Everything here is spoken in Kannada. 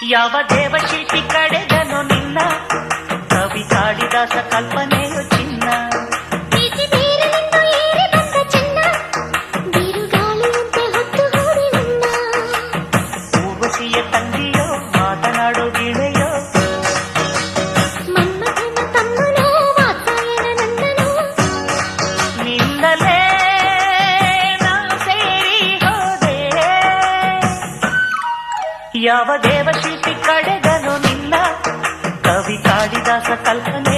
ಯಾವ ದೇವಶಿಲ್ಪಿ ಕಡೆದನು ನಿನ್ನ ಕವಿ ಕಾಳಿದಾಸ ಕಲ್ಪನೆಯು ಚಿನ್ನ ಊರ್ವಶಿಯ ತಂಗಿಯೋ ಮಾತನಾಡೋ ಗಿಳೆಯೋ ನಿನ್ನಲೇ ನಾನು ಸೇರಿ ಹೋದೆ ಯಾವ ದೇವಶಿಲ್ಪಿ ಕಡೆದನು ನಿನ್ನ ಕವಿ ಕಾಳಿದಾಸ ಕಲ್ಪನೆ